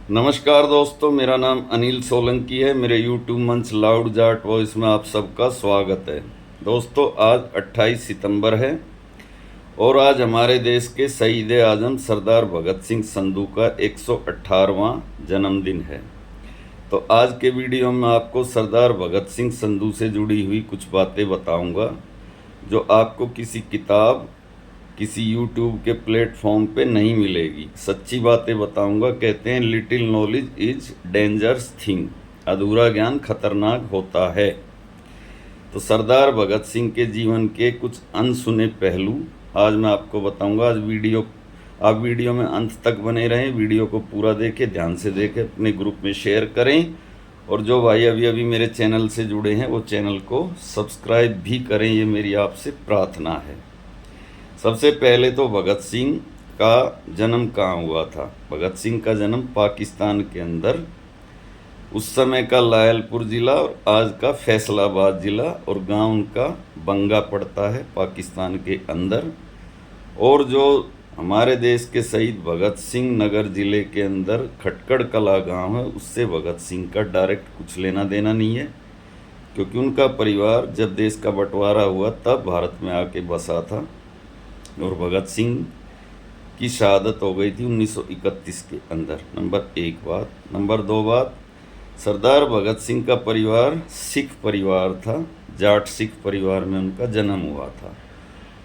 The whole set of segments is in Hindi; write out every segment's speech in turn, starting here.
नमस्कार दोस्तों, मेरा नाम अनिल सोलंकी है। मेरे यूट्यूब मंच लाउड जाट वॉइस में आप सबका स्वागत है। दोस्तों, आज 28 सितंबर है और आज हमारे देश के शहीद आजम सरदार भगत सिंह संधू का 118वां जन्मदिन है। तो आज के वीडियो में आपको सरदार भगत सिंह संधू से जुड़ी हुई कुछ बातें बताऊंगा जो आपको किसी किताब, किसी यूट्यूब के प्लेटफॉर्म पे नहीं मिलेगी। सच्ची बातें बताऊंगा। कहते हैं little knowledge is dangerous thing, अधूरा ज्ञान खतरनाक होता है। तो सरदार भगत सिंह के जीवन के कुछ अनसुने पहलू आज मैं आपको बताऊंगा। आप वीडियो में अंत तक बने रहें, वीडियो को पूरा देखें, ध्यान से देखें, अपने ग्रुप में शेयर करें और जो भाई अभी अभी मेरे चैनल से जुड़े हैं वो चैनल को सब्सक्राइब भी करें, ये मेरी आपसे प्रार्थना है। सबसे पहले तो भगत सिंह का जन्म कहाँ हुआ था। भगत सिंह का जन्म पाकिस्तान के अंदर, उस समय का लायलपुर ज़िला और आज का फैसलाबाद ज़िला, और गांव उनका बंगा पड़ता है पाकिस्तान के अंदर। और जो हमारे देश के शहीद भगत सिंह नगर ज़िले के अंदर खटकड़ कला गांव है, उससे भगत सिंह का डायरेक्ट कुछ लेना देना नहीं है, क्योंकि उनका परिवार जब देश का बंटवारा हुआ तब भारत में आके बसा था और भगत सिंह की शहादत हो गई थी 1931 के अंदर। नंबर एक बात। नंबर दो बात, सरदार भगत सिंह का परिवार सिख परिवार था, जाट सिख परिवार में उनका जन्म हुआ था।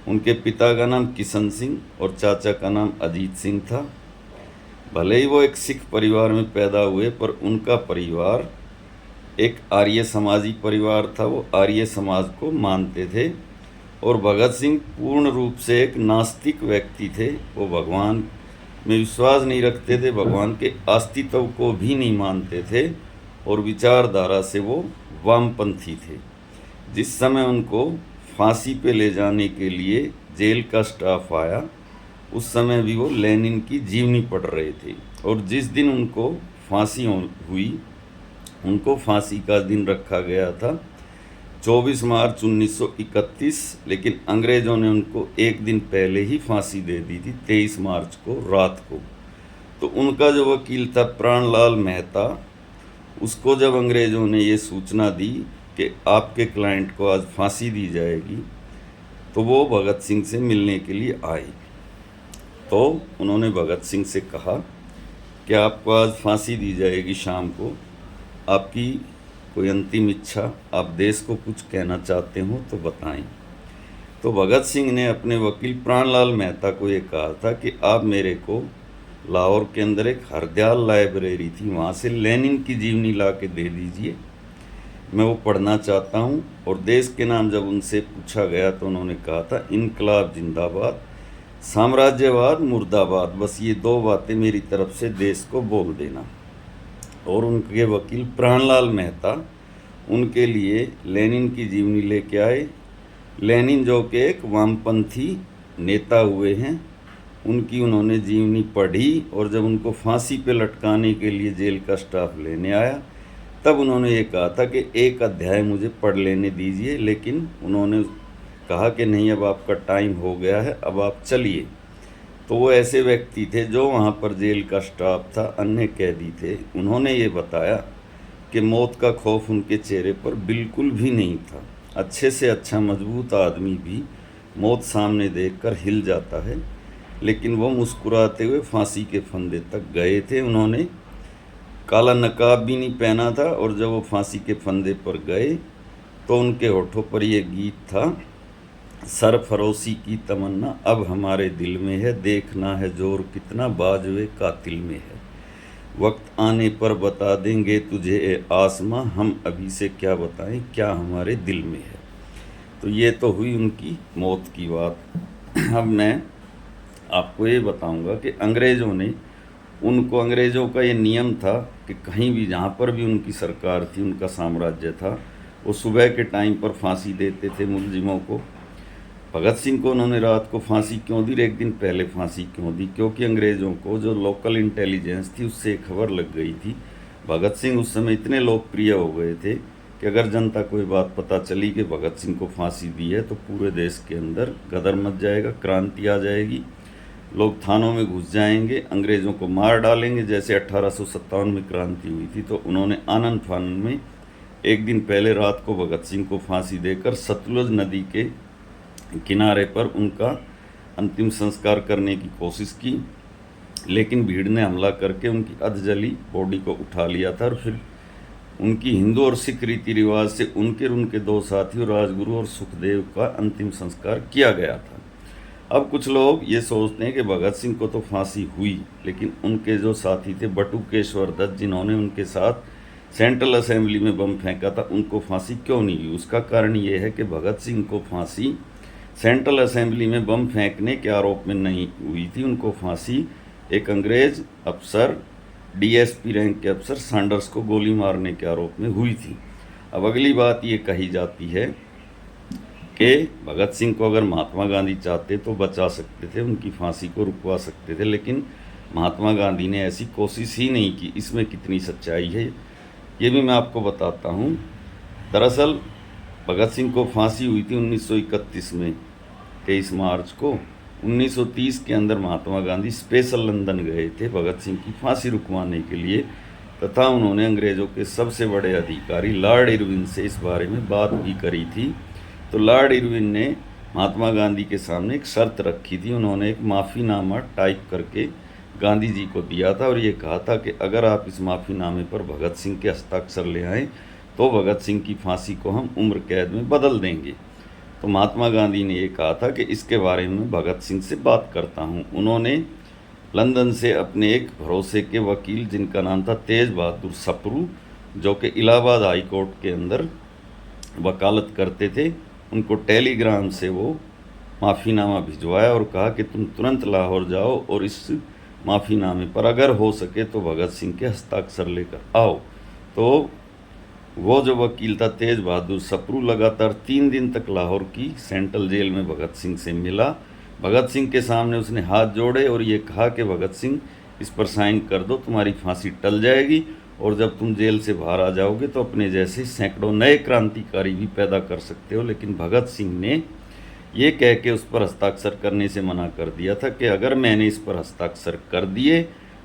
उनके पिता का नाम किशन सिंह और चाचा का नाम अजीत सिंह था। भले ही वो एक सिख परिवार में पैदा हुए, पर उनका परिवार एक आर्य समाजी परिवार था। वो आर्य समाज को मानते थे और भगत सिंह पूर्ण रूप से एक नास्तिक व्यक्ति थे। वो भगवान में विश्वास नहीं रखते थे, भगवान के अस्तित्व को भी नहीं मानते थे और विचारधारा से वो वामपंथी थे। जिस समय उनको फांसी पे ले जाने के लिए जेल का स्टाफ आया, उस समय भी वो लेनिन की जीवनी पढ़ रहे थे। और जिस दिन उनको फांसी हुई, उनको फांसी का दिन रखा गया था 24 मार्च 1931, लेकिन अंग्रेज़ों ने उनको एक दिन पहले ही फांसी दे दी थी, 23 मार्च को रात को। तो उनका जो वकील था प्राणलाल मेहता, उसको जब अंग्रेज़ों ने ये सूचना दी कि आपके क्लाइंट को आज फांसी दी जाएगी, तो वो भगत सिंह से मिलने के लिए आए। तो उन्होंने भगत सिंह से कहा कि आपको आज फांसी दी जाएगी शाम को, आपकी कोई अंतिम इच्छा, आप देश को कुछ कहना चाहते हो तो बताएं। तो भगत सिंह ने अपने वकील प्राणलाल मेहता को ये कहा था कि आप मेरे को लाहौर के अंदर एक हरदयाल लाइब्रेरी थी, वहाँ से लेनिन की जीवनी ला के दे दीजिए, मैं वो पढ़ना चाहता हूँ। और देश के नाम जब उनसे पूछा गया तो उन्होंने कहा था इनकलाब जिंदाबाद, साम्राज्यवाद मुर्दाबाद, बस ये दो बातें मेरी तरफ से देश को बोल देना। और उनके वकील प्राणलाल मेहता उनके लिए लेनिन की जीवनी लेके आए। लेनिन जो कि एक वामपंथी नेता हुए हैं, उनकी उन्होंने जीवनी पढ़ी और जब उनको फांसी पे लटकाने के लिए जेल का स्टाफ लेने आया, तब उन्होंने ये कहा था कि एक अध्याय मुझे पढ़ लेने दीजिए, लेकिन उन्होंने कहा कि नहीं, अब आपका टाइम हो गया है, अब आप चलिए। तो वो ऐसे व्यक्ति थे जो वहाँ पर जेल का स्टाफ था, अन्य कैदी थे, उन्होंने ये बताया कि मौत का खौफ उनके चेहरे पर बिल्कुल भी नहीं था। अच्छे से अच्छा मजबूत आदमी भी मौत सामने देखकर हिल जाता है, लेकिन वो मुस्कुराते हुए फांसी के फंदे तक गए थे। उन्होंने काला नकाब भी नहीं पहना था और जब वो फांसी के फंदे पर गए तो उनके होठों पर ये गीत था, सरफरोशी की तमन्ना अब हमारे दिल में है, देखना है जोर कितना बाजुए कातिल में है, वक्त आने पर बता देंगे तुझे ए आसमां, हम अभी से क्या बताएं क्या हमारे दिल में है। तो ये तो हुई उनकी मौत की बात। अब मैं आपको ये बताऊंगा कि अंग्रेज़ों का ये नियम था कि कहीं भी जहाँ पर भी उनकी सरकार थी, उनका साम्राज्य था, वो सुबह के टाइम पर फांसी देते थे मुलजिमों को। भगत सिंह को उन्होंने रात को फांसी क्यों दी, एक दिन पहले फांसी क्यों दी? क्योंकि अंग्रेज़ों को जो लोकल इंटेलिजेंस थी उससे खबर लग गई थी। भगत सिंह उस समय इतने लोकप्रिय हो गए थे कि अगर जनता को ये बात पता चली कि भगत सिंह को फांसी दी है तो पूरे देश के अंदर गदर मच जाएगा, क्रांति आ जाएगी लोग थानों में घुस जाएंगे, अंग्रेज़ों को मार डालेंगे। जैसे 1857 में क्रांति हुई थी, तो उन्होंने आनन फानन में एक दिन पहले रात को भगत सिंह को फांसी देकर सतलुज नदी के किनारे पर उनका अंतिम संस्कार करने की कोशिश की, लेकिन भीड़ ने हमला करके उनकी अधजली बॉडी को उठा लिया था और फिर उनकी हिंदू और सिख रीति रिवाज से उनके दो साथियों राजगुरु और सुखदेव का अंतिम संस्कार किया गया था। अब कुछ लोग ये सोचते हैं कि भगत सिंह को तो फांसी हुई, लेकिन उनके जो साथी थे बटुकेश्वर दत्त, जिन्होंने उनके साथ सेंट्रल असेंबली में बम फेंका था, उनको फांसी क्यों नहीं हुई? उसका कारण ये है कि भगत सिंह को फांसी सेंट्रल असेंबली में बम फेंकने के आरोप में नहीं हुई थी। उनको फांसी एक अंग्रेज अफसर, डीएसपी रैंक के अफसर सैंडर्स को गोली मारने के आरोप में हुई थी। अब अगली बात ये कही जाती है कि भगत सिंह को अगर महात्मा गांधी चाहते तो बचा सकते थे, उनकी फांसी को रुकवा सकते थे, लेकिन महात्मा गांधी ने ऐसी कोशिश ही नहीं की। इसमें कितनी सच्चाई है ये भी मैं आपको बताता हूँ। दरअसल भगत सिंह को फांसी हुई थी 1931 में 23 मार्च को। 1930 के अंदर महात्मा गांधी स्पेशल लंदन गए थे भगत सिंह की फांसी रुकवाने के लिए, तथा उन्होंने अंग्रेज़ों के सबसे बड़े अधिकारी लॉर्ड इरविन से इस बारे में बात भी करी थी। तो लॉर्ड इरविन ने महात्मा गांधी के सामने एक शर्त रखी थी। उन्होंने एक माफ़ीनामा टाइप करके गांधी जी को दिया था और ये कहा था कि अगर आप इस माफ़ीनामे पर भगत सिंह के हस्ताक्षर ले आएँ तो भगत सिंह की फांसी को हम उम्र कैद में बदल देंगे। तो महात्मा गांधी ने ये कहा था कि इसके बारे में भगत सिंह से बात करता हूँ। उन्होंने लंदन से अपने एक भरोसे के वकील, जिनका नाम था तेज बहादुर सप्रू, जो कि इलाहाबाद हाई कोर्ट के अंदर वकालत करते थे, उनको टेलीग्राम से वो माफ़ीनामा भिजवाया और कहा कि तुम तुरंत लाहौर जाओ और इस माफ़ीनामे पर अगर हो सके तो भगत सिंह के हस्ताक्षर लेकर आओ। तो वो जो वकील था तेज बहादुर सप्रू, लगातार 3 दिन तक लाहौर की सेंट्रल जेल में भगत सिंह से मिला। भगत सिंह के सामने उसने हाथ जोड़े और ये कहा कि भगत सिंह इस पर साइन कर दो, तुम्हारी फांसी टल जाएगी और जब तुम जेल से बाहर आ जाओगे तो अपने जैसे सैकड़ों नए क्रांतिकारी भी पैदा कर सकते हो। लेकिन भगत सिंह ने ये कह के उस पर हस्ताक्षर करने से मना कर दिया था कि अगर मैंने इस पर हस्ताक्षर कर दिए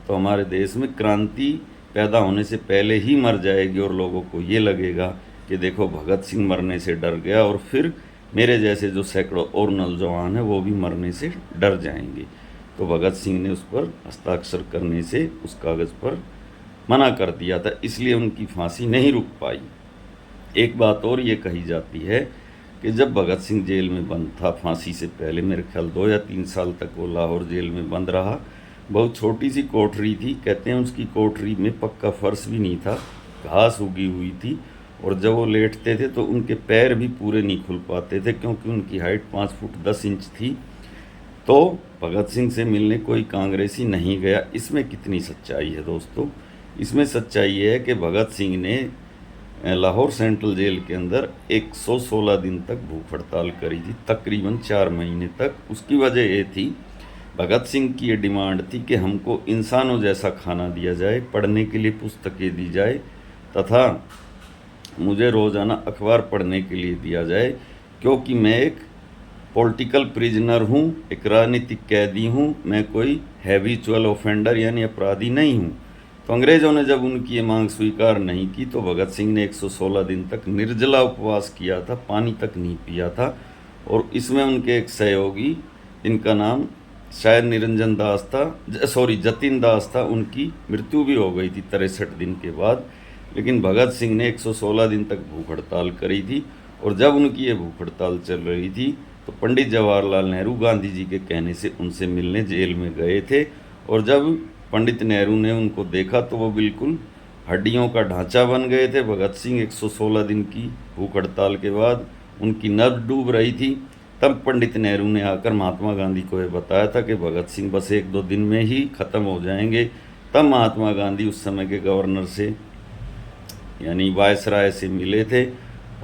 तो हमारे देश में क्रांति पैदा होने से पहले ही मर जाएगी और लोगों को ये लगेगा कि देखो भगत सिंह मरने से डर गया और फिर मेरे जैसे जो सैकड़ों और नौजवान हैं वो भी मरने से डर जाएंगे। तो भगत सिंह ने उस पर हस्ताक्षर करने से उस कागज़ पर मना कर दिया था, इसलिए उनकी फांसी नहीं रुक पाई। एक बात और ये कही जाती है कि जब भगत सिंह जेल में बंद था फांसी से पहले, मेरे ख्याल 2 या 3 साल तक वो लाहौर जेल में बंद रहा। बहुत छोटी सी कोठरी थी, कहते हैं उसकी कोठरी में पक्का फर्श भी नहीं था, घास उगी हुई थी और जब वो लेटते थे तो उनके पैर भी पूरे नहीं खुल पाते थे क्योंकि उनकी हाइट 5 फुट 10 इंच थी। तो भगत सिंह से मिलने कोई कांग्रेसी नहीं गया। इसमें कितनी सच्चाई है दोस्तों? इसमें सच्चाई ये है कि भगत सिंह ने लाहौर सेंट्रल जेल के अंदर 116 दिन तक भूख हड़ताल करी थी, तकरीबन 4 महीने तक। उसकी वजह ये थी, भगत सिंह की ये डिमांड थी कि हमको इंसानों जैसा खाना दिया जाए, पढ़ने के लिए पुस्तकें दी जाए तथा मुझे रोज़ाना अखबार पढ़ने के लिए दिया जाए, क्योंकि मैं एक पॉलिटिकल प्रिजनर हूँ, एक राजनीतिक कैदी हूँ, मैं कोई हैबिचुअल ऑफेंडर यानी अपराधी नहीं हूँ। तो अंग्रेज़ों ने जब उनकी ये मांग स्वीकार नहीं की तो भगत सिंह ने 116 दिन तक निर्जला उपवास किया था, पानी तक नहीं पिया था। और इसमें उनके एक सहयोगी, जिनका नाम शायद निरंजन दास था, जतिन दास था, उनकी मृत्यु भी हो गई थी 63 दिन के बाद। लेकिन भगत सिंह ने 116 दिन तक भूख हड़ताल करी थी और जब उनकी ये भूख हड़ताल चल रही थी तो पंडित जवाहरलाल नेहरू गांधी जी के कहने से उनसे मिलने जेल में गए थे। और जब पंडित नेहरू ने उनको देखा तो वो बिल्कुल हड्डियों का ढांचा बन गए थे। भगत सिंह 116 दिन की भूख हड़ताल के बाद उनकी नब्ज डूब रही थी। तब पंडित नेहरू ने आकर महात्मा गांधी को ये बताया था कि भगत सिंह बस 1-2 दिन में ही ख़त्म हो जाएंगे। तब महात्मा गांधी उस समय के गवर्नर से यानी वायसराय से मिले थे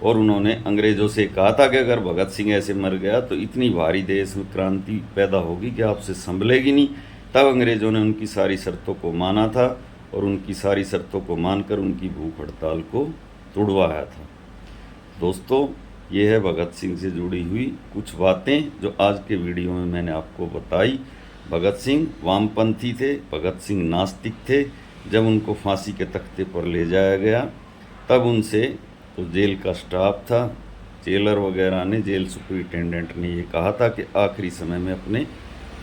और उन्होंने अंग्रेज़ों से कहा था कि अगर भगत सिंह ऐसे मर गया तो इतनी भारी देश में क्रांति पैदा होगी कि आपसे संभलेगी नहीं। तब अंग्रेज़ों ने उनकी सारी शर्तों को माना था और उनकी सारी शर्तों को मानकर उनकी भूख हड़ताल को तुड़वाया था। दोस्तों, ये है भगत सिंह से जुड़ी हुई कुछ बातें जो आज के वीडियो में मैंने आपको बताई। भगत सिंह वामपंथी थे, भगत सिंह नास्तिक थे। जब उनको फांसी के तख्ते पर ले जाया गया तब उनसे तो जेल का स्टाफ था, जेलर वगैरह ने, जेल सुपरिटेंडेंट ने ये कहा था कि आखिरी समय में अपने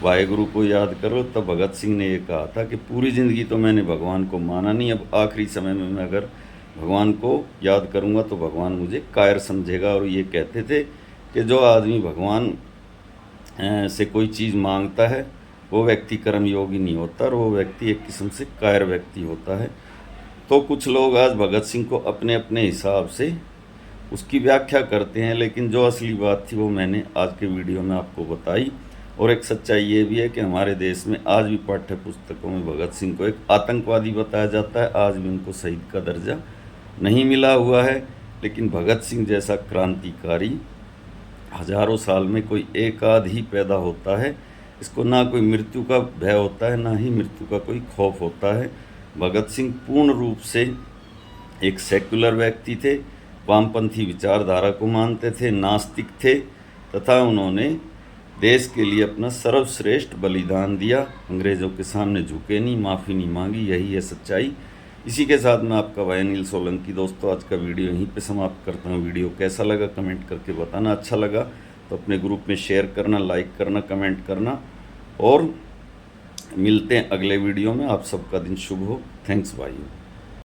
वाहेगुरु को याद करो। तब भगत सिंह ने ये कहा था कि पूरी ज़िंदगी तो मैंने भगवान को माना नहीं, अब आखिरी समय में मैं अगर भगवान को याद करूँगा तो भगवान मुझे कायर समझेगा। और ये कहते थे कि जो आदमी भगवान से कोई चीज़ मांगता है वो व्यक्ति कर्मयोगी नहीं होता, और वो व्यक्ति एक किस्म से कायर व्यक्ति होता है। तो कुछ लोग आज भगत सिंह को अपने अपने हिसाब से उसकी व्याख्या करते हैं, लेकिन जो असली बात थी वो मैंने आज के वीडियो में आपको बताई। और एक सच्चाई ये भी है कि हमारे देश में आज भी पाठ्य पुस्तकों में भगत सिंह को एक आतंकवादी बताया जाता है, आज भी उनको शहीद का दर्जा नहीं मिला हुआ है। लेकिन भगत सिंह जैसा क्रांतिकारी हजारों साल में कोई एक आध ही पैदा होता है। इसको ना कोई मृत्यु का भय होता है, ना ही मृत्यु का कोई खौफ होता है। भगत सिंह पूर्ण रूप से एक सेक्युलर व्यक्ति थे, वामपंथी विचारधारा को मानते थे, नास्तिक थे, तथा उन्होंने देश के लिए अपना सर्वश्रेष्ठ बलिदान दिया। अंग्रेज़ों के सामने झुके नहीं, माफ़ी नहीं मांगी, यही है सच्चाई। इसी के साथ मैं आपका भाई अनिल सोलंकी दोस्तों आज का वीडियो यहीं पे समाप्त करता हूँ। वीडियो कैसा लगा कमेंट करके बताना, अच्छा लगा तो अपने ग्रुप में शेयर करना, लाइक करना, कमेंट करना, और मिलते हैं अगले वीडियो में। आप सबका दिन शुभ हो। थैंक्स भाइयों।